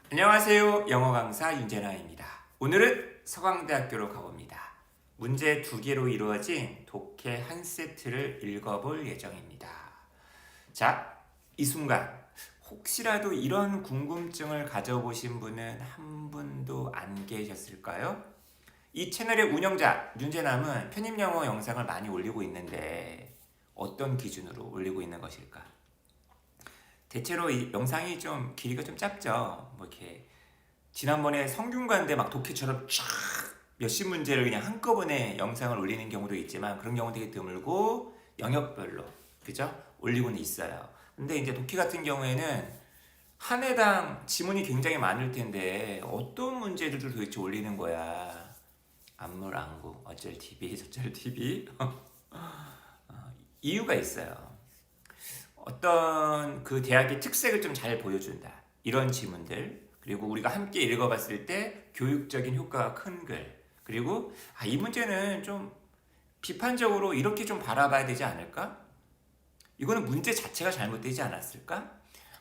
안녕하세요. 영어 강사 윤재나입니다. 오늘은 서강대학교로 가봅니다. 문제 2개로 이루어진 독해 한 세트를 읽어볼 예정입니다. 자, 이 순간 혹시라도 이런 궁금증을 가져보신 분은 한 분도 안 계셨을까요? 이 채널의 운영자 윤재남은 편입영어 영상을 많이 올리고 있는데 어떤 기준으로 올리고 있는 것일까? 대체로 이 영상이 좀 길이가 좀 짧죠. 뭐 이렇게 지난번에 성균관대 막 독해처럼 쫙 몇십 문제를 그냥 한꺼번에 영상을 올리는 경우도 있지만 그런 경우 되게 드물고 영역별로 그죠? 올리고는 있어요. 근데 이제 독해 같은 경우에는 한 해당 지문이 굉장히 많을 텐데 어떤 문제들을 도대체 올리는 거야? 안물안구 어쩔 TV 저쩔 TV 이유가 있어요. 어떤 그 대학의 특색을 좀 잘 보여준다. 이런 지문들. 그리고 우리가 함께 읽어봤을 때 교육적인 효과가 큰 글. 그리고 이 문제는 좀 비판적으로 이렇게 좀 바라봐야 되지 않을까? 이거는 문제 자체가 잘못되지 않았을까?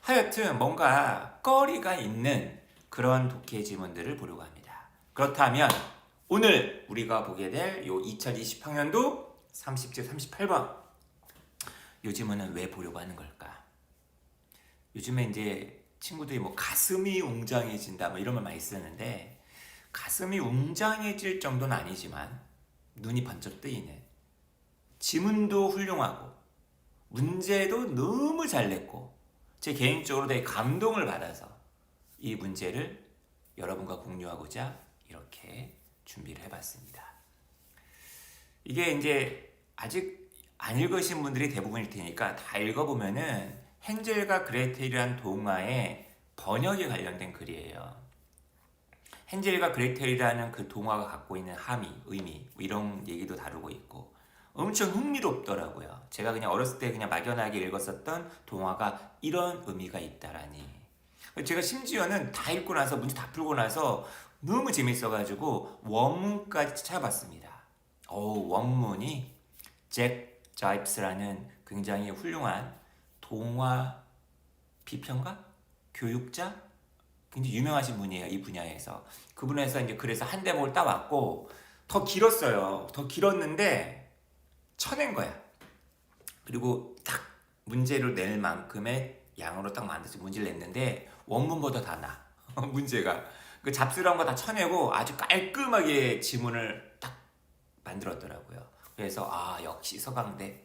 하여튼 뭔가 거리가 있는 그런 독해 지문들을 보려고 합니다. 그렇다면 오늘 우리가 보게 될 요 2020학년도 30제 38번 요즘은 왜 보려고 하는 걸까? 요즘에 이제 친구들이 뭐 가슴이 웅장해진다 뭐 이런 말 많이 쓰는데 가슴이 웅장해질 정도는 아니지만 눈이 번쩍 뜨이는 지문도 훌륭하고 문제도 너무 잘 냈고 제 개인적으로 되게 감동을 받아서 이 문제를 여러분과 공유하고자 이렇게 준비를 해봤습니다. 이게 이제 아직 안 읽으신 분들이 대부분일 테니까 다 읽어보면은 헨젤과 그레텔이란 동화의 번역에 관련된 글이에요. 헨젤과 그레텔이라는 그 동화가 갖고 있는 함의, 의미 뭐 이런 얘기도 다루고 있고 엄청 흥미롭더라고요. 제가 그냥 어렸을 때 그냥 막연하게 읽었었던 동화가 이런 의미가 있다라니. 제가 심지어는 다 읽고 나서 문제 다 풀고 나서 너무 재밌어가지고 원문까지 찾아봤습니다. 원문이 잭 자이프스라는 굉장히 훌륭한 동화 비평가? 교육자? 굉장히 유명하신 분이에요. 이 분야에서. 그분에서 이제 그래서 한 대목을 따왔고 더 길었어요. 더 길었는데 쳐낸 거야. 그리고 딱 문제를 낼 만큼의 양으로 딱 만들어서 문제를 냈는데 원문보다 다 나. 문제가. 그 잡스러운 거 다 쳐내고 아주 깔끔하게 지문을 딱 만들었더라고요. 그래서 역시 서강대.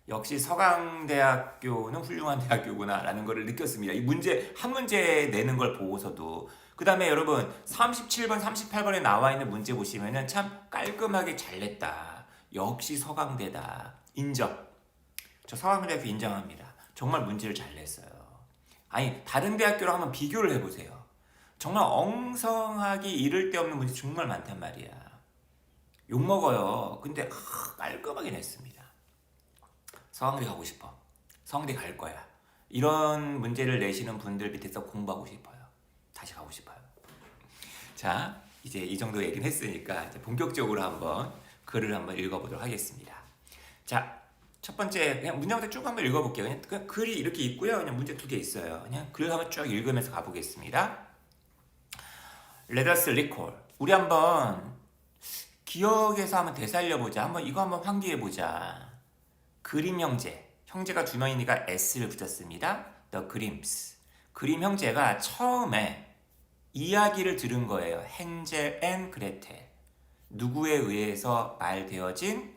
역시 서강대학교는 훌륭한 대학교구나라는 것을 느꼈습니다. 이 문제 한 문제 내는 걸 보고서도 그 다음에 여러분 37번, 38번에 나와 있는 문제 보시면은 참 깔끔하게 잘 냈다. 역시 서강대다. 인정. 저 서강대학교 인정합니다. 정말 문제를 잘 냈어요. 아니 다른 대학교랑 한번 비교를 해보세요. 정말 엉성하기 이를 데 없는 문제 정말 많단 말이야. 욕먹어요. 근데 깔끔하게 냈습니다. 서강대 가고 싶어. 서강대 갈 거야. 이런 문제를 내시는 분들 밑에서 공부하고 싶어요. 다시 가고 싶어요. 자, 이제 이 정도 얘기는 했으니까 이제 본격적으로 한번 글을 한번 읽어보도록 하겠습니다. 자, 첫 번째 그냥 문장부터 쭉 한번 읽어볼게요. 그냥 글이 이렇게 있고요. 그냥 문제 2개 있어요. 그냥 글 한번 쭉 읽으면서 가보겠습니다. Let us recall. 우리 한번 기억에서 한번 되살려보자. 이거 한번 환기해보자. 그림 형제. 형제가 두 명이니까 S를 붙였습니다. The Grimms. 그림 형제가 처음에 이야기를 들은 거예요. 헨젤 앤 그레텔. 누구에 의해서 말되어진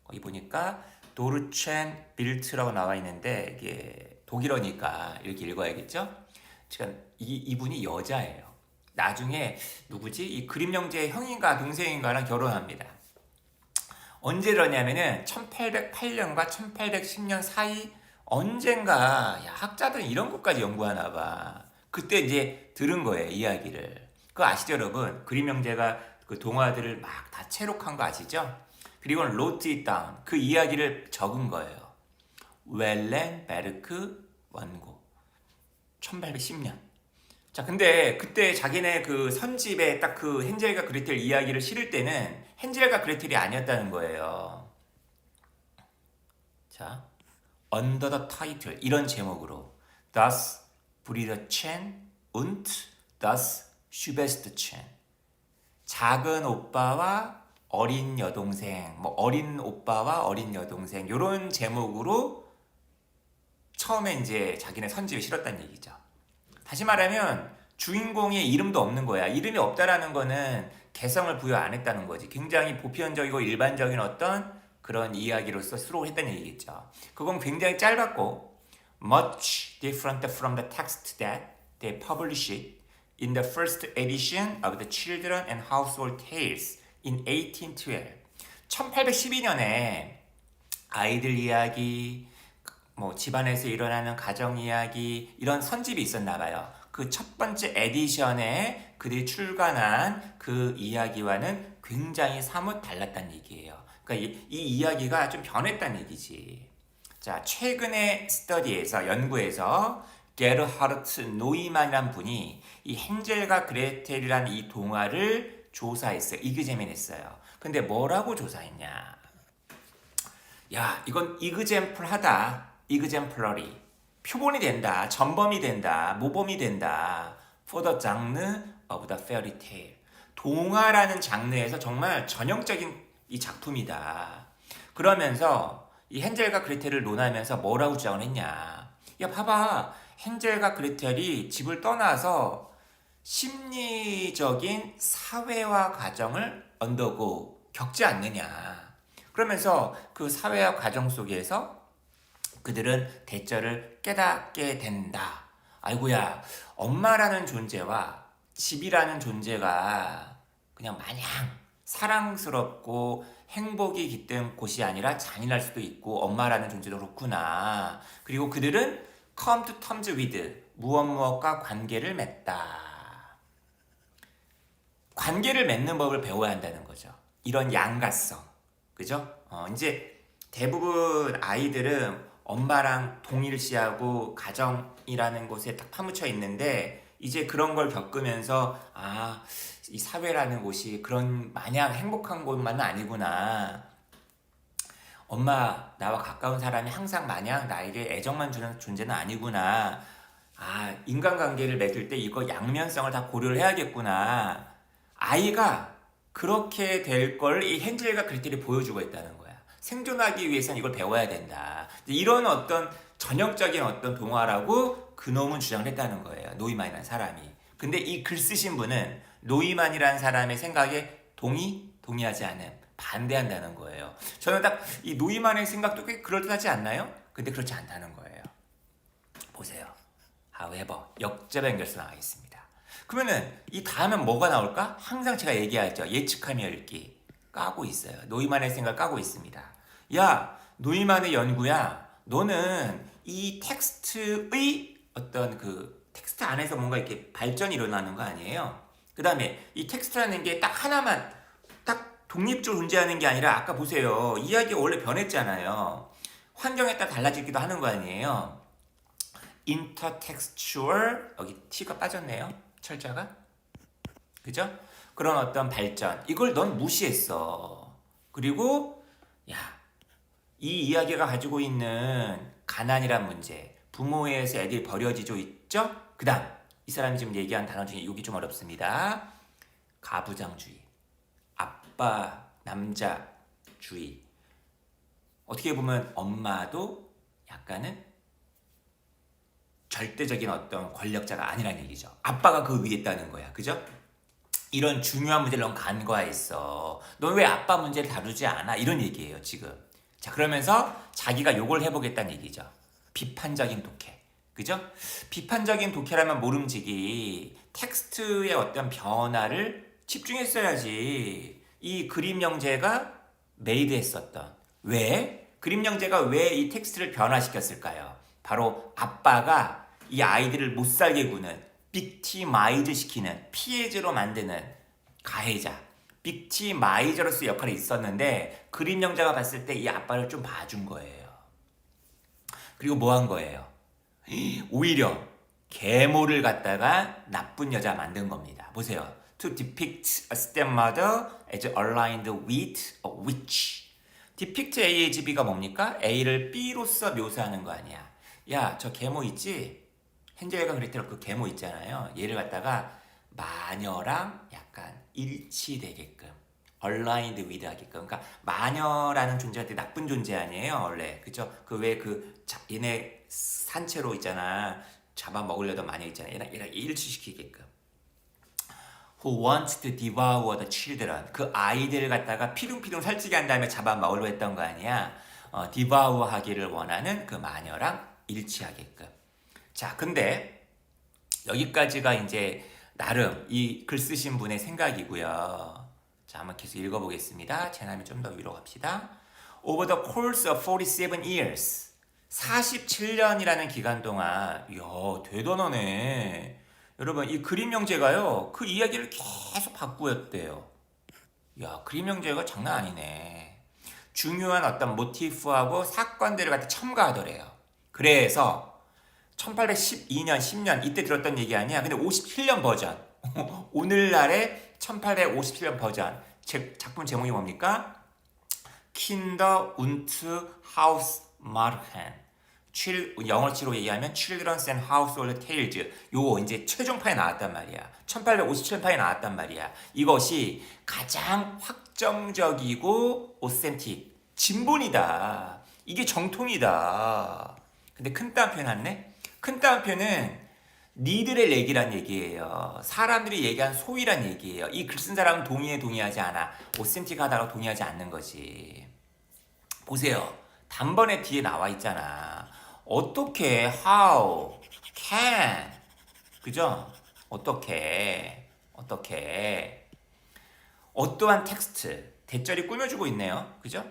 거기 보니까 도르첸 빌트라고 나와 있는데 이게 독일어니까 이렇게 읽어야겠죠? 지금 이분이 여자예요. 나중에 누구지? 이 그림 형제의 형인가 동생인가랑 결혼합니다. 언제 그러냐면은 1808년과 1810년 사이 언젠가 학자들은 이런 것까지 연구하나 봐. 그때 이제 들은 거예요, 이야기를. 그거 아시죠, 여러분? 그림 형제가 그 동화들을 막 다 채록한 거 아시죠? 그리고 로트 잇 다운 그 이야기를 적은 거예요. 웰렌 베르크 원고 1810년. 자, 근데 그때 자기네 그 선집에 딱 그 헨젤과 그레텔 이야기를 실을 때는 헨젤과 그레텔이 아니었다는 거예요. 자, under the title 이런 제목으로 Das Brüderchen und Das Schwestchen. 작은 오빠와 어린 여동생, 뭐 어린 오빠와 어린 여동생 이런 제목으로 처음에 이제 자기네 선집에 실었다는 얘기죠. 다시 말하면 주인공의 이름도 없는 거야. 이름이 없다라는 거는 개성을 부여 안 했다는 거지. 굉장히 보편적이고 일반적인 어떤 그런 이야기로서 수록을 했다는 얘기겠죠. 그건 굉장히 짧았고 much different from the text that they published in the first edition of the Children and Household Tales in 1812. 1812년에 아이들 이야기, 뭐 집안에서 일어나는 가정 이야기 이런 선집이 있었나 봐요. 그 첫 번째 에디션에 그들이 출간한 그 이야기와는 굉장히 사뭇 달랐다는 얘기예요. 그러니까 이 이야기가 좀 변했다는 얘기지. 자, 최근의 스터디에서 연구에서 게르하르트 노이만이라는 분이 이 헨젤과 그레텔이라는 이 동화를 조사했어요. 이그제민했어요. 근데 뭐라고 조사했냐? 야, 이건 이그젠플하다. 이그젠플러리. 표본이 된다. 전범이 된다. 모범이 된다. For the genre of the fairy tale. 동화라는 장르에서 정말 전형적인 이 작품이다. 그러면서 이 헨젤과 그레텔을 논하면서 뭐라고 주장을 했냐? 야, 봐봐. 헨젤과 그레텔이 집을 떠나서 심리적인 사회화 과정을 언더고 겪지 않느냐. 그러면서 그 사회화 과정 속에서 그들은 대절을 깨닫게 된다. 아이고야, 엄마라는 존재와 집이라는 존재가 그냥 마냥 사랑스럽고 행복이 깃든 곳이 아니라 잔인할 수도 있고 엄마라는 존재도 그렇구나. 그리고 그들은 come to terms with 무엇과 관계를 맺다. 관계를 맺는 법을 배워야 한다는 거죠. 이런 양가성. 그죠? 이제 대부분 아이들은 엄마랑 동일시하고 가정이라는 곳에 딱 파묻혀 있는데 이제 그런 걸 겪으면서 이 사회라는 곳이 그런 마냥 행복한 곳만은 아니구나. 엄마 나와 가까운 사람이 항상 마냥 나에게 애정만 주는 존재는 아니구나. 인간관계를 맺을 때 이거 양면성을 다 고려를 해야겠구나. 아이가 그렇게 될 걸 이 헨젤과 그레텔이 보여주고 있다는 거야. 생존하기 위해서는 이걸 배워야 된다. 이런 어떤 전형적인 어떤 동화라고 그놈은 주장을 했다는 거예요. 노이만이라는 사람이. 근데 이 글 쓰신 분은 노이만이라는 사람의 생각에 동의하지 않음, 반대한다는 거예요. 저는 딱 이 노이만의 생각도 꽤 그럴듯하지 않나요? 근데 그렇지 않다는 거예요. 보세요. however, 역접 연결서 나와 있습니다. 그러면은 이 다음엔 뭐가 나올까? 항상 제가 얘기하죠. 예측하며 읽기. 까고 있어요. 노이만의 생각을 까고 있습니다. 야, 노이만의 연구야. 너는 이 텍스트의 어떤 그 텍스트 안에서 뭔가 이렇게 발전이 일어나는 거 아니에요? 그 다음에 이 텍스트라는 게 딱 하나만 딱 독립적으로 존재하는 게 아니라 아까 보세요. 이야기가 원래 변했잖아요. 환경에 따라 달라지기도 하는 거 아니에요? intertextual 여기 T가 빠졌네요. 철자가. 그죠? 그런 어떤 발전. 이걸 넌 무시했어. 그리고 야, 이 이야기가 가지고 있는 가난이란 문제, 부모에 의해서 애들이 버려지죠 있죠? 그 다음 이 사람이 지금 얘기한 단어 중에 여기 좀 어렵습니다. 가부장주의, 아빠 남자주의. 어떻게 보면 엄마도 약간은 절대적인 어떤 권력자가 아니라는 얘기죠. 아빠가 그 위에 있다는 거야. 그죠? 이런 중요한 문제를 넌 간과했어. 넌 왜 아빠 문제를 다루지 않아? 이런 얘기예요, 지금. 자, 그러면서 자기가 요걸 해보겠다는 얘기죠. 비판적인 독해. 그죠? 비판적인 독해라면 모름지기 텍스트의 어떤 변화를 집중했어야지. 이 그림 영재가 메이드했었던. 왜? 그림 영재가 왜 이 텍스트를 변화시켰을까요? 바로 아빠가 이 아이들을 못살게 구는 빅티마이즈 시키는 피해자로 만드는 가해자 빅티마이저로서 역할이 있었는데 그림 영자가 봤을 때 이 아빠를 좀 봐준 거예요. 그리고 뭐 한 거예요? 오히려 계모를 갖다가 나쁜 여자 만든 겁니다. 보세요. To depict a stepmother as aligned with a witch. depict A의 B가 뭡니까? A를 B로서 묘사하는 거 아니야. 야, 저 계모 있지? 헨젤과 그레텔 그 계모 있잖아요. 얘를 갖다가 마녀랑 약간 일치되게끔 aligned with 하게끔. 그러니까 마녀라는 존재가 되게 나쁜 존재 아니에요 원래, 그죠? 그 왜 얘네 산채로 있잖아, 잡아먹으려던 마녀 있잖아, 얘랑 일치시키게끔. Who wants to devour the children. 그 아이들을 갖다가 피둥피둥 살찌게 한 다음에 잡아먹으려고 했던 거 아니야. devour 하기를 원하는 그 마녀랑 일치하게끔. 자, 근데 여기까지가 이제 나름 이 글 쓰신 분의 생각이고요. 자, 한번 계속 읽어보겠습니다. 재나면 좀 더 위로 갑시다. Over the course of 47 years. 47년이라는 기간 동안, 이야, 대단하네. 여러분, 이 그림 형제가요, 그 이야기를 계속 바꾸었대요. 야, 그림 형제가 장난 아니네. 중요한 어떤 모티프하고 사건들을 갖다 첨가하더래요. 그래서 1812년, 10년 이때 들었던 얘기 아니야. 근데 57년 버전. 오늘날의 1857년 버전. 작품 제목이 뭡니까? Kinder und Hausmärchen. 영어치로 얘기하면 Children's and Household Tales. 요거 이제 최종판에 나왔단 말이야. 1857판에 나왔단 말이야. 이것이 가장 확정적이고 오센틱, 진본이다. 이게 정통이다. 근데 큰 따옴표 해놨네? 큰 따옴표는 니들의 얘기란 얘기예요. 사람들이 얘기한 소위란 얘기예요. 이 글 쓴 사람은 동의하지 않아. 오센틱하다고 동의하지 않는 거지. 보세요. 단번에 뒤에 나와 있잖아. 어떻게, how, can, 그죠? 어떻게, 어떠한 텍스트, 대절이 꾸며주고 있네요. 그죠?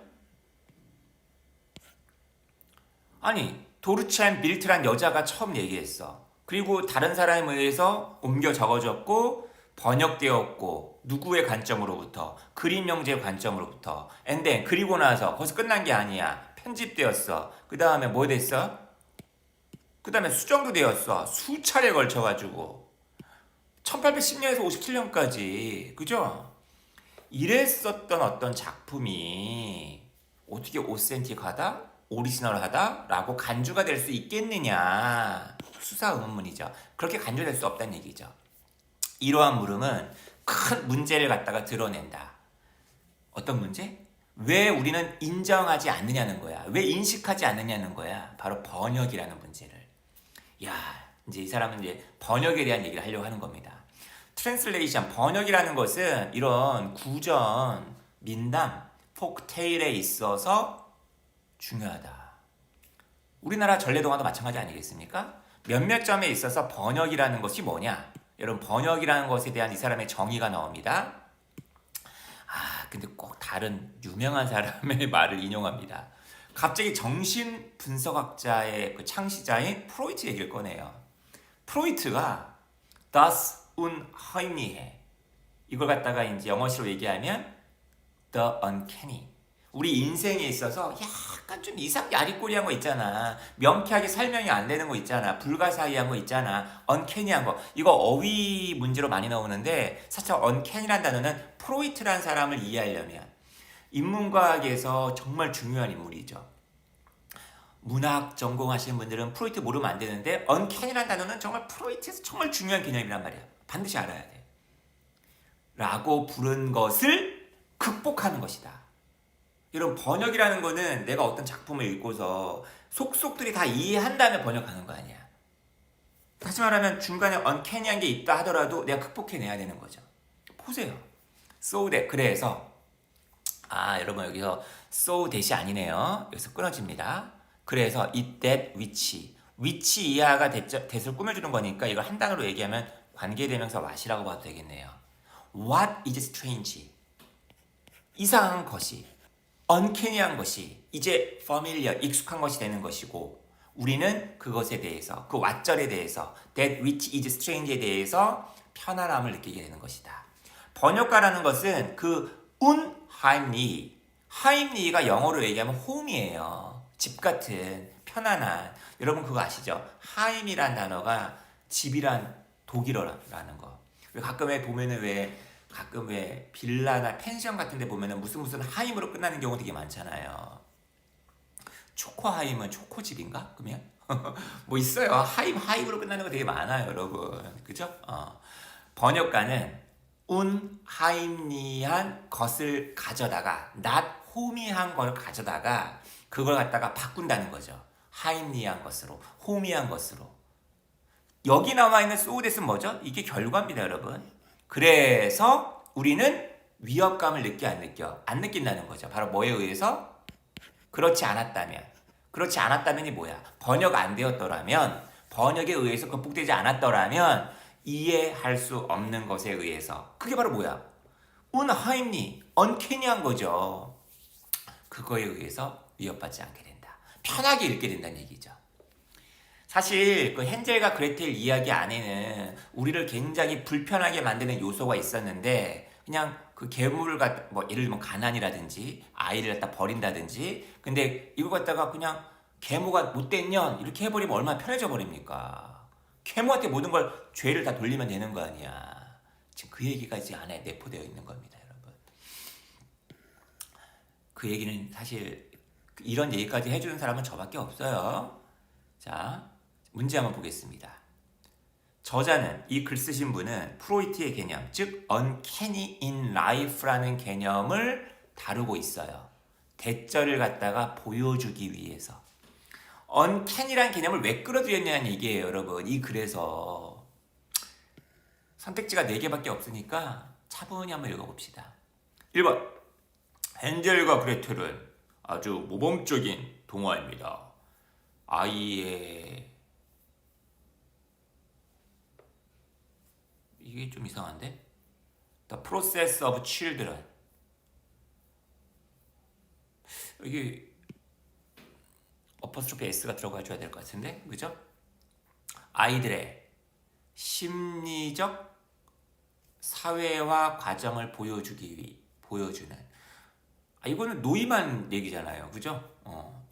아니, 도르첸 빌트란 여자가 처음 얘기했어. 그리고 다른 사람에 의해서 옮겨 적어졌고 번역되었고 누구의 관점으로부터, 그림 형제의 관점으로부터. and then 그리고 나서 벌써 끝난 게 아니야. 편집되었어. 그 다음에 뭐 됐어? 그 다음에 수정도 되었어. 수차례 걸쳐가지고 1810년에서 57년까지, 그죠? 이랬었던 어떤 작품이 어떻게 오센틱하다? 오리지널하다? 라고 간주가 될 수 있겠느냐? 수사 의문문이죠. 그렇게 간주될 수 없다는 얘기죠. 이러한 물음은 큰 문제를 갖다가 드러낸다. 어떤 문제? 왜 우리는 인정하지 않느냐는 거야. 왜 인식하지 않느냐는 거야. 바로 번역이라는 문제를. 야, 이제 이 사람은 이제 번역에 대한 얘기를 하려고 하는 겁니다. 트랜슬레이션, 번역이라는 것은 이런 구전, 민담, 포크테일에 있어서 중요하다. 우리나라 전래동화도 마찬가지 아니겠습니까? 몇몇 점에 있어서 번역이라는 것이 뭐냐? 여러분, 번역이라는 것에 대한 이 사람의 정의가 나옵니다. 근데 꼭 다른 유명한 사람의 말을 인용합니다. 갑자기 정신분석학자의 그 창시자인 프로이트 얘기를 꺼내요. 프로이트가 Das Unheimliche, 이걸 갖다가 이제 영어식으로 얘기하면 The Uncanny. 우리 인생에 있어서 약간 좀 야리꼬리한 거 있잖아. 명쾌하게 설명이 안 되는 거 있잖아. 불가사의한 거 있잖아. uncanny한 거. 이거 어휘 문제로 많이 나오는데 사실 uncanny란 단어는 프로이트란 사람을 이해하려면 인문과학에서 정말 중요한 인물이죠. 문학 전공하시는 분들은 프로이트 모르면 안 되는데 uncanny란 단어는 정말 프로이트에서 정말 중요한 개념이란 말이야. 반드시 알아야 돼. 라고 부른 것을 극복하는 것이다. 이런 번역이라는 거는 내가 어떤 작품을 읽고서 속속들이 다 이해한 다음에 번역하는 거 아니야. 다시 말하면 중간에 uncanny한 게 있다 하더라도 내가 극복해내야 되는 거죠. 보세요. so that. 그래서 여러분 여기서 so that이 아니네요. 여기서 끊어집니다. 그래서 it, that, which 이하가 that을 꾸며주는 거니까 이걸 한 단어로 얘기하면 관계대명사 what이라고 봐도 되겠네요. What is strange? 이상한 것이, uncanny한 것이 이제 familiar, 익숙한 것이 되는 것이고 우리는 그것에 대해서, 그 왓절에 대해서, that which is strange에 대해서 편안함을 느끼게 되는 것이다. 번역가라는 것은 그 unheimlich, heimlich가 영어로 얘기하면 home이에요. 집 같은, 편안한. 여러분 그거 아시죠? heim이란 단어가 집이란 독일어라는 거. 가끔 가끔 빌라나 펜션 같은 데 보면은 무슨 하임으로 끝나는 경우 되게 많잖아요. 초코하임은 초코집인가? 그러면? 뭐 있어요. 하임으로 끝나는 거 되게 많아요, 여러분. 그죠? 번역가는 unheimli한 것을 가져다가 not 호미한 걸 가져다가 그걸 갖다가 바꾼다는 거죠. 하임리한 것으로, 호미한 것으로. 여기 나와 있는 소우댓은 뭐죠? 이게 결과입니다, 여러분. 그래서 우리는 위협감을 느껴 안 느껴? 안 느낀다는 거죠. 바로 뭐에 의해서? 그렇지 않았다면. 그렇지 않았다면이 뭐야? 번역 안 되었더라면, 번역에 의해서 극복되지 않았더라면 이해할 수 없는 것에 의해서. 그게 바로 뭐야? unheimlich, 언캐니한 거죠. 그거에 의해서 위협받지 않게 된다. 편하게 읽게 된다는 얘기죠. 사실 그 헨젤과 그레텔 이야기 안에는 우리를 굉장히 불편하게 만드는 요소가 있었는데 그냥 그 괴물을 뭐 예를 들면 가난이라든지 아이를 갖다 버린다든지 근데 이거 갖다가 그냥 계모가 못된 년 이렇게 해버리면 얼마나 편해져 버립니까? 계모한테 모든 걸 죄를 다 돌리면 되는 거 아니야. 지금 그 얘기가 이제 안에 내포되어 있는 겁니다, 여러분. 그 얘기는 사실 이런 얘기까지 해주는 사람은 저밖에 없어요. 자, 문제 한번 보겠습니다. 저자는 이 글 쓰신 분은 프로이트의 개념, 즉 uncanny in life라는 개념을 다루고 있어요. 대절을 갖다가 보여주기 위해서. uncanny라는 개념을 왜 끌어들였냐는 얘기예요, 여러분. 이 글에서 선택지가 4개밖에 없으니까 차분히 한번 읽어봅시다. 1번 헨젤과 그레텔은 아주 모범적인 동화입니다. 아이의 이게 좀 이상한데? The process of children. 이게 어퍼스트로피 S가 들어가줘야 될 것 같은데, 그죠? 아이들의 심리적 사회화 과정을 보여주는. 이거는 노이만 얘기잖아요, 그죠?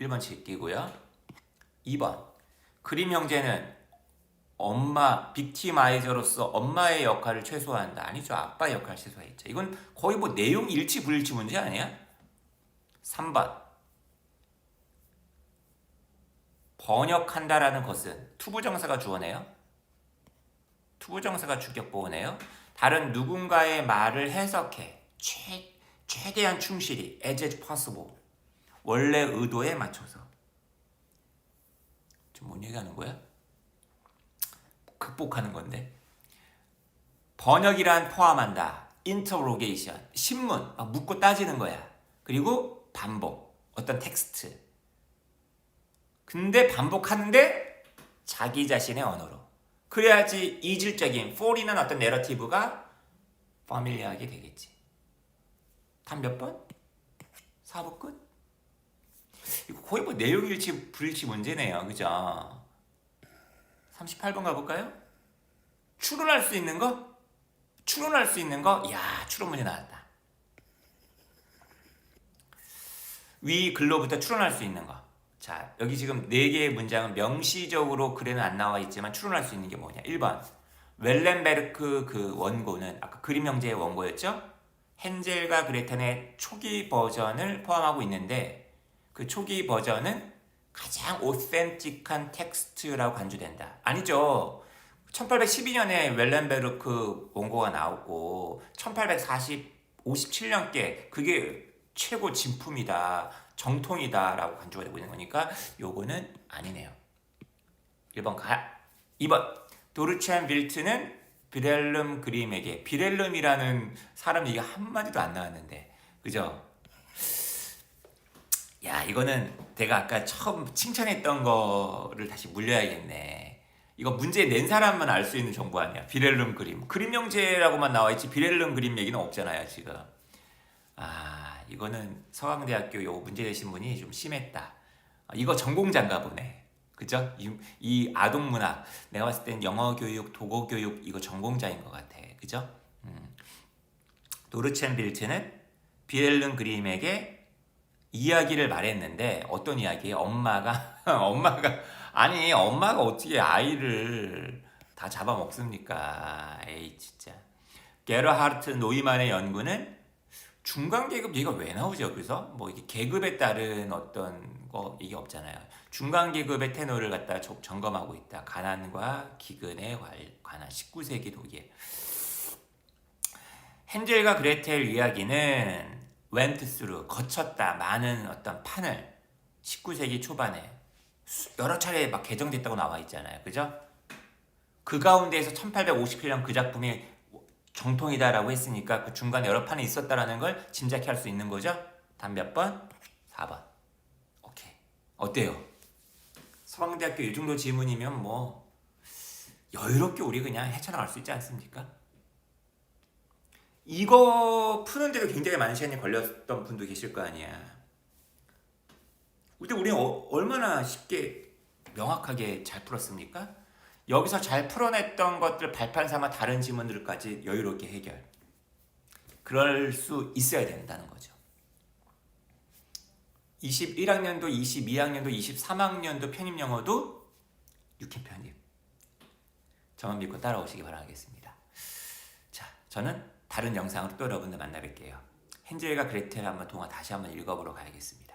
1번 칠게고요. 2번 그림 형제는 엄마 빅티마이저로서 엄마의 역할을 최소화한다. 아니죠, 아빠의 역할을 최소화했죠. 이건 거의 뭐 내용 일치 불일치 문제 아니야? 3번 번역한다라는 것은 투부정사가 주어네요. 투부정사가 주격보어네요. 다른 누군가의 말을 해석해 최대한 충실히 as possible 원래 의도에 맞춰서. 지금 뭔 얘기하는 거야? 극복하는 건데. 번역이란 포함한다. interrogation 신문 막 묻고 따지는 거야. 그리고 반복 어떤 텍스트. 근데 반복하는데 자기 자신의 언어로. 그래야지 이질적인 for이는 어떤 내러티브가 파밀리하게 되겠지. 단 몇 번? 4부 끝? 이거 거의 뭐 내용 일치 불일치 문제네요, 그죠? 38번 가볼까요? 추론할 수 있는 거? 추론할 수 있는 거? 이야, 추론 문제 나왔다. 위 글로부터 추론할 수 있는 거. 자, 여기 지금 4개의 문장은 명시적으로 글에는 안 나와 있지만 추론할 수 있는 게 뭐냐? 1번 웰렌베르크 그 원고는 아까 그림 형제의 원고였죠? 헨젤과 그레텔의 초기 버전을 포함하고 있는데 그 초기 버전은 가장 오센틱한 텍스트라고 간주된다. 아니죠. 1812년에 웰렌베르크 원고가 나오고 1857년께 그게 최고 진품이다. 정통이다 라고 간주가 되고 있는 거니까 요거는 아니네요. 1번 가. 2번 도르첸 빌트는 비렐름 그림에게. 비렐름이라는 사람 얘기 한마디도 안 나왔는데 그죠? 야, 이거는 내가 아까 처음 칭찬했던 거를 다시 물려야겠네. 이거 문제 낸 사람만 알 수 있는 정보 아니야. 비렐름 그림. 그림 형제라고만 나와 있지 비렐름 그림 얘기는 없잖아요, 지금. 이거는 서강대학교 요 문제 내신 분이 좀 심했다. 이거 전공자인가 보네. 그죠? 이 아동문학. 내가 봤을 땐 영어 교육, 독어 교육 이거 전공자인 것 같아. 그죠? 도르첸 빌트는 비렐름 그림에게 이야기를 말했는데 어떤 이야기예요? 엄마가 엄마가 어떻게 아이를 다 잡아먹습니까? 에이 진짜. 게르하르트 노이만의 연구는 중간 계급 얘기가 왜 나오죠? 그래서 뭐 이게 계급에 따른 어떤 거 얘기 없잖아요. 중간 계급의 테너를 갖다 점검하고 있다. 가난과 기근에 관한 19세기 독일. 헨젤과 그레텔 이야기는 went through, 거쳤다, 많은 어떤 판을 19세기 초반에 여러 차례 막 개정됐다고 나와 있잖아요. 그죠? 그 가운데에서 1857년 그 작품이 정통이다라고 했으니까 그 중간에 여러 판이 있었다라는 걸 짐작해 할 수 있는 거죠. 답 몇 번? 4번. 오케이. 어때요? 서강대학교 이 정도 지문이면 뭐 여유롭게 우리 그냥 헤쳐나갈 수 있지 않습니까? 이거 푸는데도 굉장히 많은 시간이 걸렸던 분도 계실 거 아니야. 근데 우리는 얼마나 쉽게 명확하게 잘 풀었습니까? 여기서 잘 풀어냈던 것들 발판 삼아 다른 지문들까지 여유롭게 해결. 그럴 수 있어야 된다는 거죠. 21학년도, 22학년도, 23학년도 편입영어도 육힌 편입. 저만 믿고 따라오시기 바라겠습니다. 자, 저는 다른 영상으로 또 여러분들 만나 뵐게요. 헨젤과 그레텔 한번 동화 다시 한번 읽어보러 가야겠습니다.